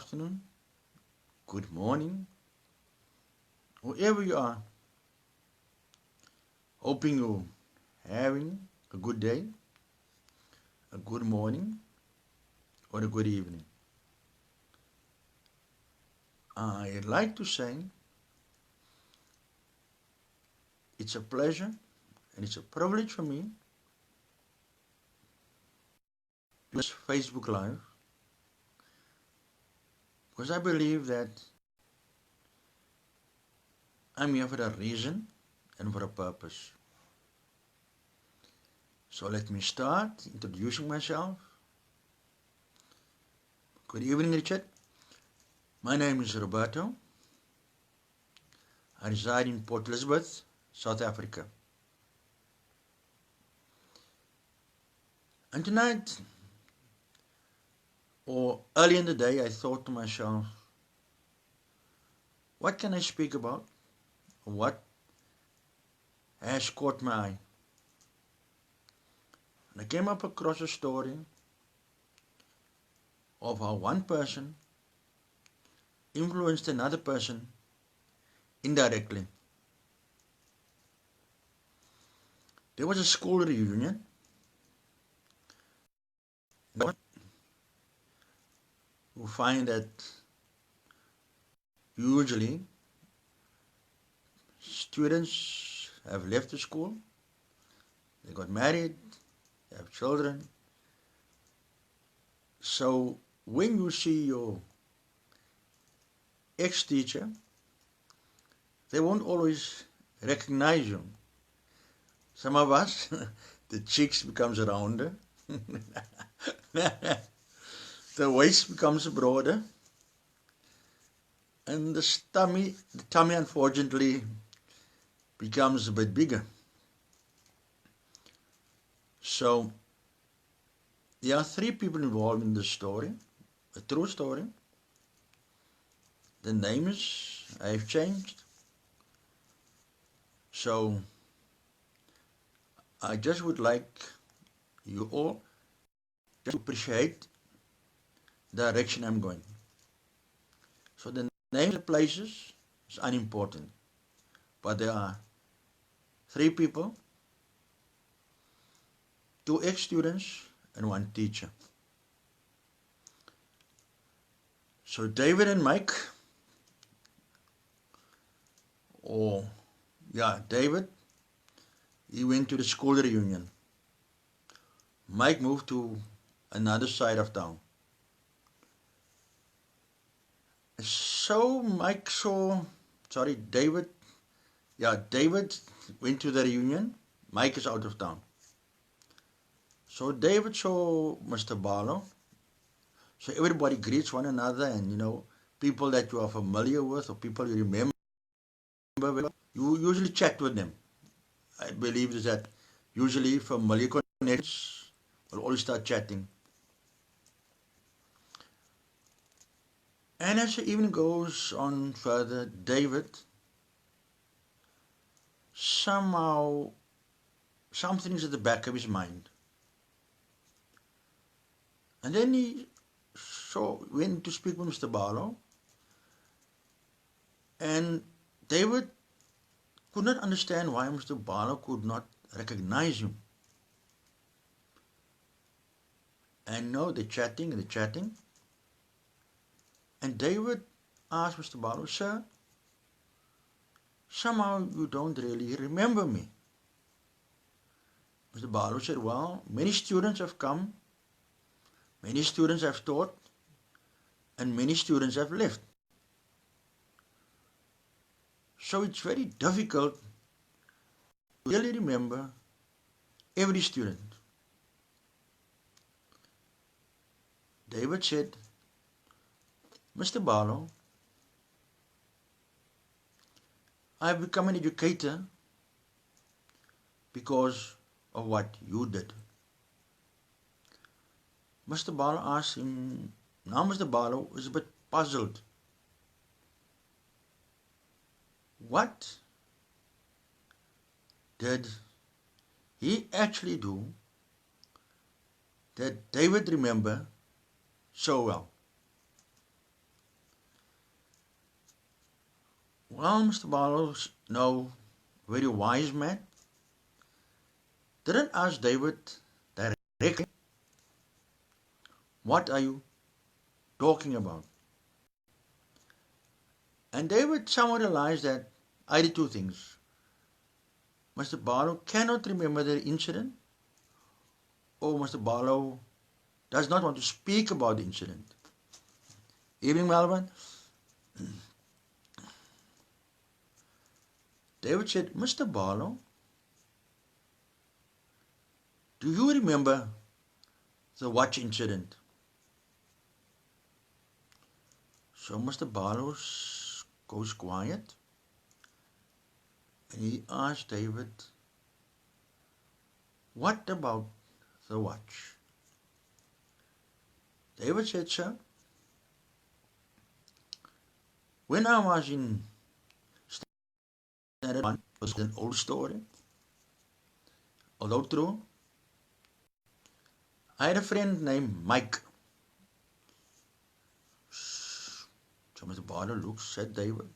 afternoon, good morning, wherever you are. Hoping you're having a good day, a good morning, or a good evening. I'd like to say it's a pleasure and it's a privilege for me to do this Facebook Live because I believe that I'm here for a reason and for a purpose. So let me start introducing myself. Good evening, Richard. My name is Roberto. I reside in Port Elizabeth, South Africa. And tonight, or early in the day, I thought to myself, what can I speak about? What has caught my eye? And I came up across a story of how one person influenced another person indirectly. There was a school reunion. You find that usually students have left the school, they got married, they have children. So when you see your ex-teacher, they won't always recognize you. Some of us, the cheeks becomes rounder, the waist becomes broader, and the tummy unfortunately becomes a bit bigger. So there are three people involved in this story, a true story. The names have changed. So I just would like you all just to appreciate the direction I'm going. So the names of places is unimportant, but there are three people, two ex-students and one teacher. So David and Mike, David, he went to the school reunion. Mike moved to another side of town. So David went to the reunion. Mike is out of town. So David saw Mr. Barlow. So everybody greets one another, and people that you are familiar with or people you remember, you usually chat with them. I believe is that usually familiar connections will always start chatting. And as the evening goes on further, David somehow something's at the back of his mind. And then he went to speak with Mr. Barlow, and David could not understand why Mr. Barlow could not recognize him. And they're chatting, and David asked Mr. Barlow, "Sir, somehow you don't really remember me." Mr. Barlow said, "Well, many students have come, many students have taught, and many students have left. So it's very difficult to really remember every student." David said, "Mr. Barlow, I've become an educator because of what you did." Mr. Barlow asked him, now Mr. Barlow is a bit puzzled. What did he actually do that David remember so well? Well, Mr. Barlow, no, very wise man, didn't ask David directly, what are you talking about? And David somehow realized that either two things. Mr. Barlow cannot remember the incident, or Mr. Barlow does not want to speak about the incident. Evening, Melvin. David said, Mr. Barlow, do you remember the watch incident? So Mr. Barlow goes quiet and he asks David, what about the watch? David said, sir, when I was in standard one, it was an old story, although true. I had a friend named Mike. So Mr. Barlow looks at David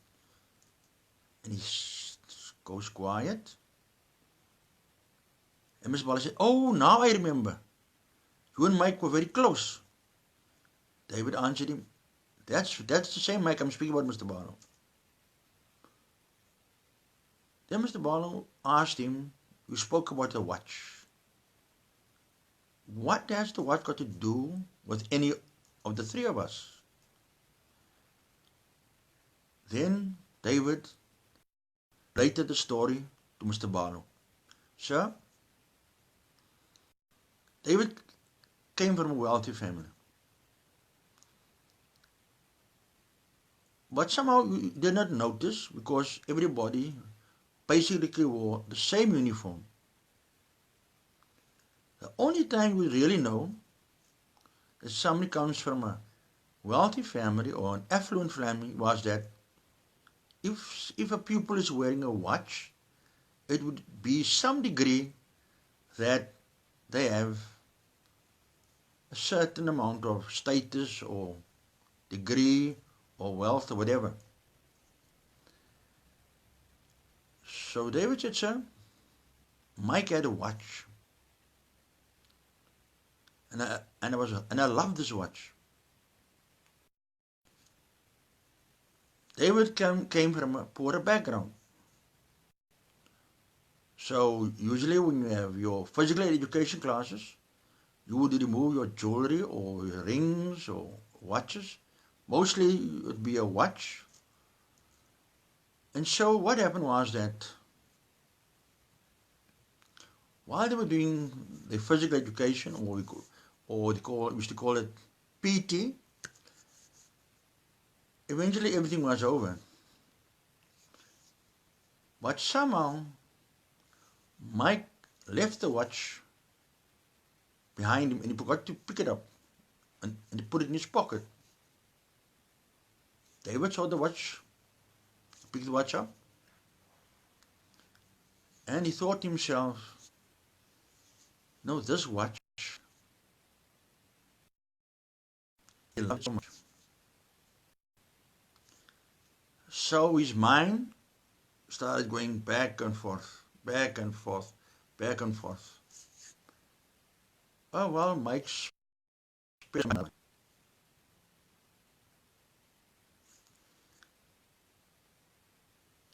and he goes quiet. And Mr. Barlow said, oh, now I remember. You and Mike were very close. David answered him, that's the same Mike I'm speaking about, Mr. Barlow. Then Mr. Barlow asked him, you spoke about the watch. What has the watch got to do with any of the three of us? Then David related the story to Mr. Barlow. Sir, David came from a wealthy family. But somehow you did not notice because everybody basically wore the same uniform. The only time we really know that somebody comes from a wealthy family or an affluent family was that if a pupil is wearing a watch, it would be some degree that they have a certain amount of status or degree or wealth or whatever. So David said, sir, Mike had a watch. And I love this watch. David came from a poorer background. So usually when you have your physical education classes, you would remove your jewelry or your rings or watches. Mostly it would be a watch. And so what happened was that while they were doing the physical education, we used to call it PT, eventually everything was over. But somehow Mike left the watch behind him and he forgot to pick it up and he put it in his pocket. David saw the watch, picked the watch up, and he thought to himself, no, this watch, he loved so much. So his mind started going back and forth, back and forth, back and forth. Oh, well, Mike's special.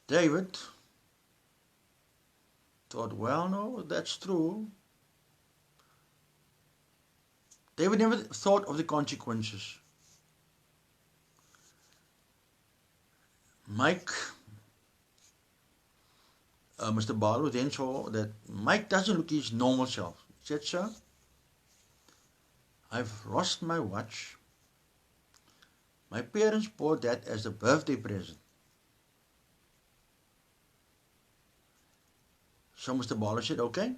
David thought, well, no, that's true. David never thought of the consequences. Mr. Barlow then saw that Mike doesn't look his normal self. He said, sir, I've lost my watch. My parents bought that as a birthday present. So Mr. Barlow said, okay.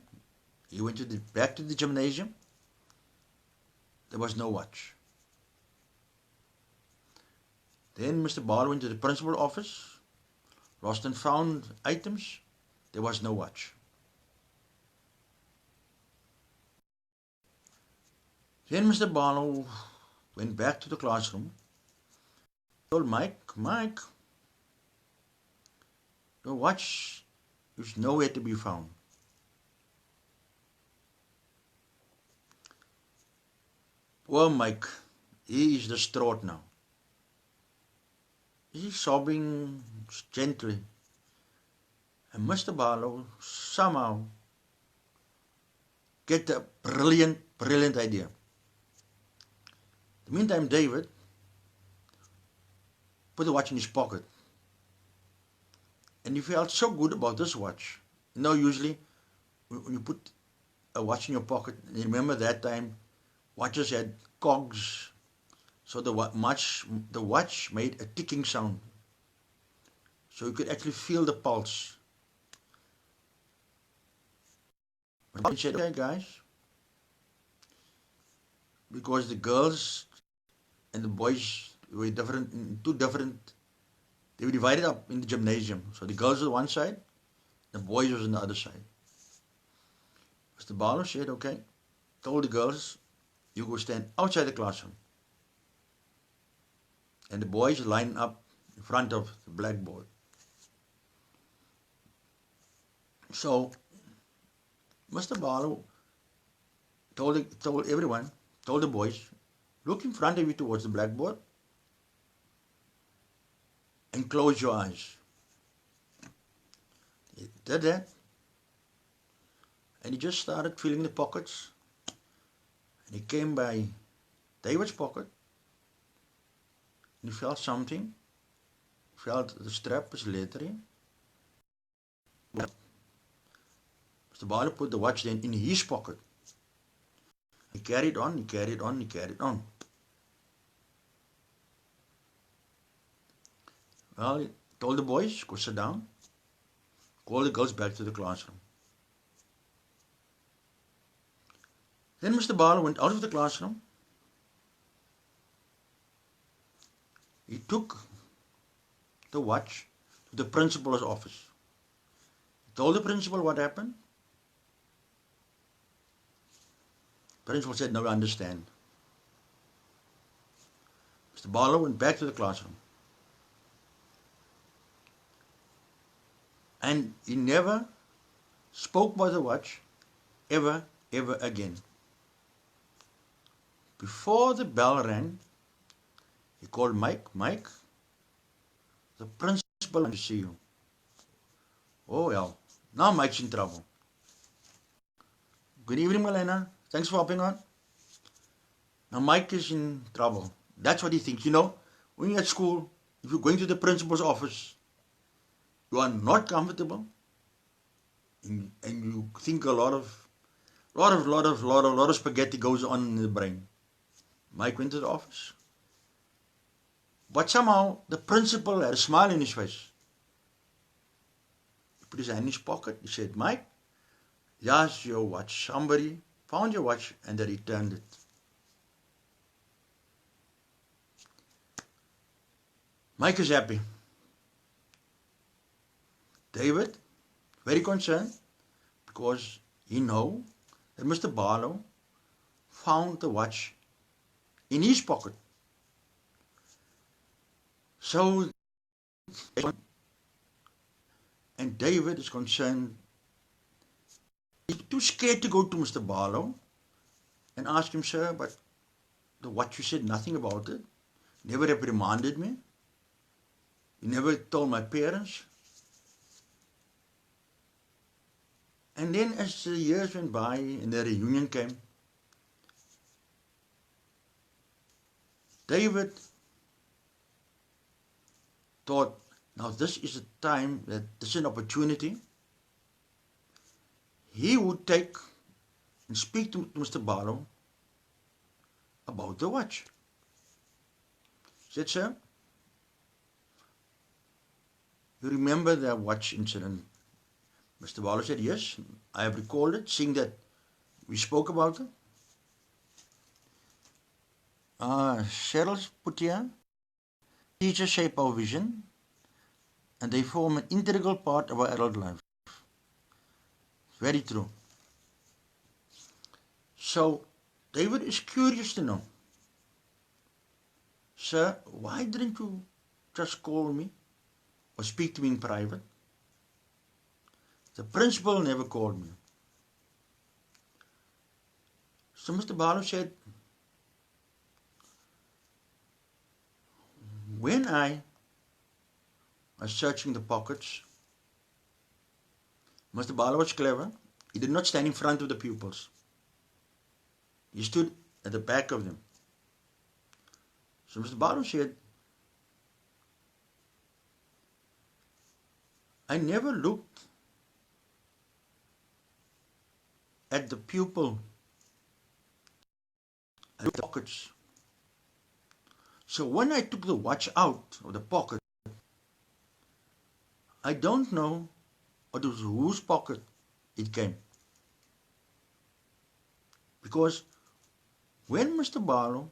He went back to the gymnasium. There was no watch. Then Mr. Barlow went to the principal's office, lost and found items. There was no watch. Then Mr. Barlow went back to the classroom, told Mike, The watch is nowhere to be found. Poor Mike, he is distraught now. He is sobbing gently. And Mr. Barlow somehow get a brilliant idea. In the meantime, David put the watch in his pocket. And he felt so good about this watch. You know, usually when you put a watch in your pocket, and you remember that time, watches had cogs, so the watch made a ticking sound. So you could actually feel the pulse. But he said, okay guys, because the girls and the boys were they were divided up in the gymnasium. So the girls were on one side, the boys was on the other side. Mr. Barlow said, okay, told the girls, you go stand outside the classroom. And the boys line up in front of the blackboard. So Mr. Barlow told everyone, told the boys, look in front of you towards the blackboard and close your eyes. He did that. And he just started feeling the pockets. And he came by David's pocket. And he felt something. He felt the strap was leathery. Mr. Barlow put the watch then in his pocket. He carried on, he carried on, he carried on. Well, he told the boys, go sit down. Call the girls back to the classroom. Then Mr. Barlow went out of the classroom. He took the watch to the principal's office. He told the principal what happened. The principal said, no, I understand. Mr. Barlow went back to the classroom. And he never spoke about the watch ever again. Before the bell rang, he called Mike. Mike, the principal wants to see you. Oh, well, now Mike's in trouble. Good evening, Malena. Thanks for hopping on. Now Mike is in trouble. That's what he thinks. You know, when you're at school, if you're going to the principal's office, you are not comfortable, and you think a lot of spaghetti goes on in the brain. Mike went to the office. But somehow, the principal had a smile in his face. He put his hand in his pocket. He said, Mike, here's your watch. Somebody found your watch and they returned it. Mike is happy. David, very concerned, because he know that Mr. Barlow found the watch in his pocket. So, and David is concerned. He's too scared to go to Mr. Barlow and ask him, sir, but the watch, you said nothing about it. Never reprimanded me. You never told my parents. And then as the years went by and the reunion came, David thought, now this is a time, that this is an opportunity. He would take and speak to Mr. Barlow about the watch. He said, sir, you remember the watch incident? Mr. Barlow said, yes, I have recalled it, seeing that we spoke about it. Cheryl's put here, teachers shape our vision and they form an integral part of our adult life. Very true. So, David is curious to know, sir, why didn't you just call me or speak to me in private? The principal never called me. So Mr. Barlow said, when I was searching the pockets, Mr. Barlow was clever. He did not stand in front of the pupils. He stood at the back of them. So Mr. Barlow said, I never looked at the pupil, at the pockets. So when I took the watch out of the pocket, I don't know out of whose pocket it came. Because when Mr. Barlow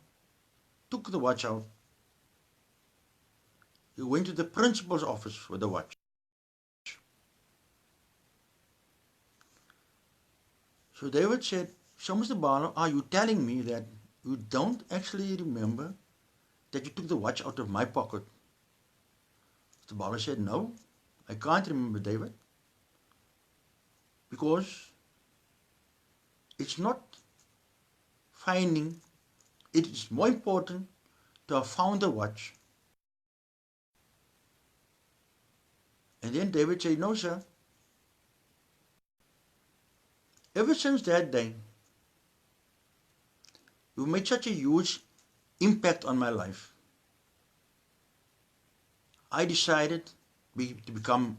took the watch out, he went to the principal's office with the watch. So David said, so Mr. Barlow, are you telling me that you don't actually remember that you took the watch out of my pocket? Mr. Barlow said, no, I can't remember, David, because it's not finding, it is more important to have found the watch. And then David said, no, sir. Ever since that day, you made such a huge impact on my life. I decided to become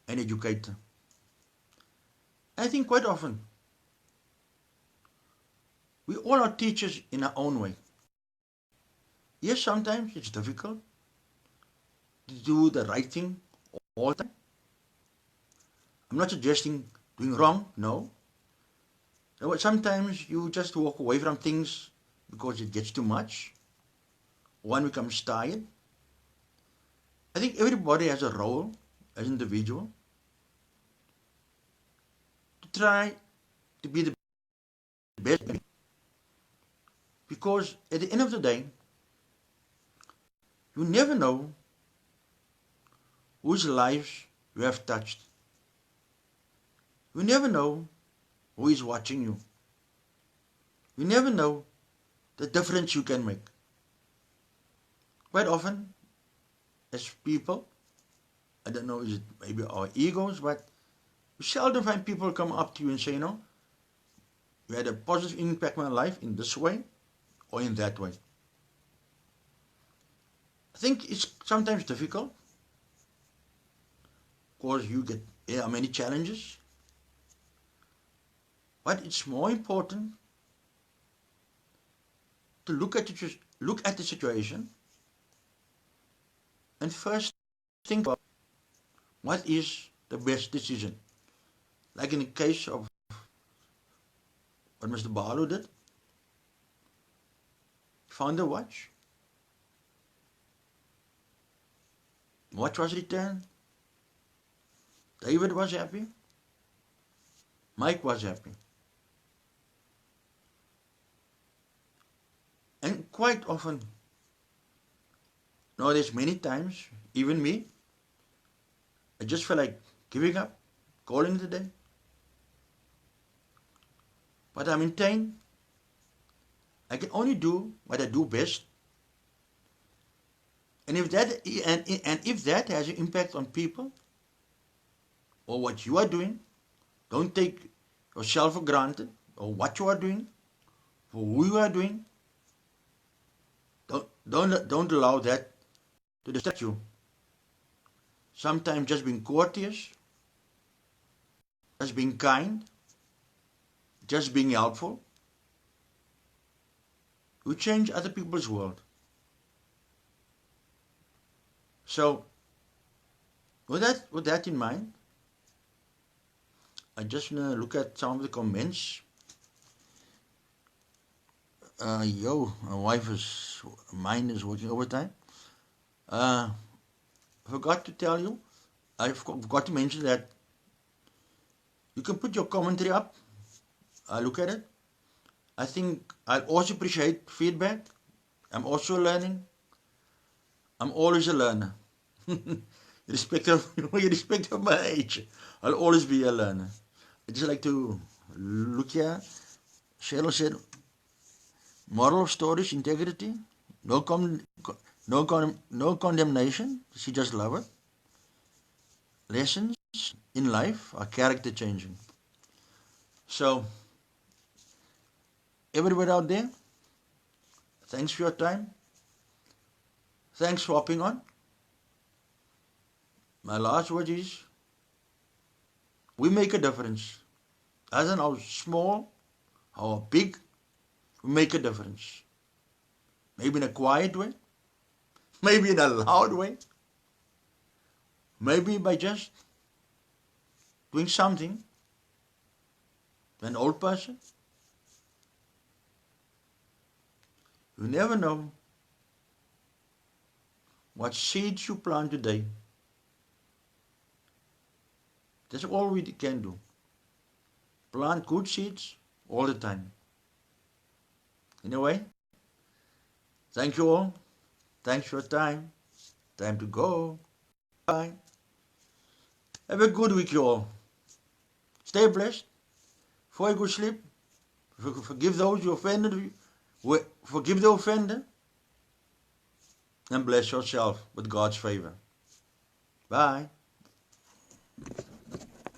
an educator. I think quite often, we all are teachers in our own way. Yes, sometimes it's difficult to do the right thing all the time. I'm not suggesting doing wrong, no. Sometimes you just walk away from things because it gets too much. One becomes tired. I think everybody has a role as an individual to try to be the best. Because at the end of the day, you never know whose lives you have touched. You never know who is watching you. You never know the difference you can make. Quite often, as people, I don't know, is it maybe our egos, but you seldom find people come up to you and say, you had a positive impact on my life in this way or in that way. I think it's sometimes difficult because there are many challenges, but it's more important to look at the situation and first think about what is the best decision. Like in the case of what Mr. Barlow did, found the watch. Watch was returned. David was happy. Mike was happy. And quite often, there's many times, even me, I just feel like giving up, calling it a day. But I maintain I can only do what I do best. And if that has an impact on people or what you are doing, don't take yourself for granted or what you are doing, for who you are doing. Don't allow that to distract you. Sometimes just being courteous, just being kind, just being helpful, will change other people's world. So, with that in mind, I just want to look at some of the comments. Mine is working overtime. I forgot to tell you, I forgot to mention that you can put your commentary up. I'll look at it. I think I also appreciate feedback. I'm also learning. I'm always a learner. Irrespective of my age, I'll always be a learner. I just like to look here. Cheryl said, moral of stories, integrity, no no condemnation. She just love it. Lessons in life are character changing. So, everybody out there, thanks for your time. Thanks for hopping on. My last word is, we make a difference. As in how small, how big, we make a difference. Maybe in a quiet way, maybe in a loud way, maybe by just doing something to an old person. You never know what seeds you plant today. That's all we can do. Plant good seeds all the time. Anyway, thank you all. Thanks for your time. Time to go. Bye. Have a good week, you all. Stay blessed. Before you go to sleep, forgive those who offended you. Forgive the offender. And bless yourself with God's favor. Bye.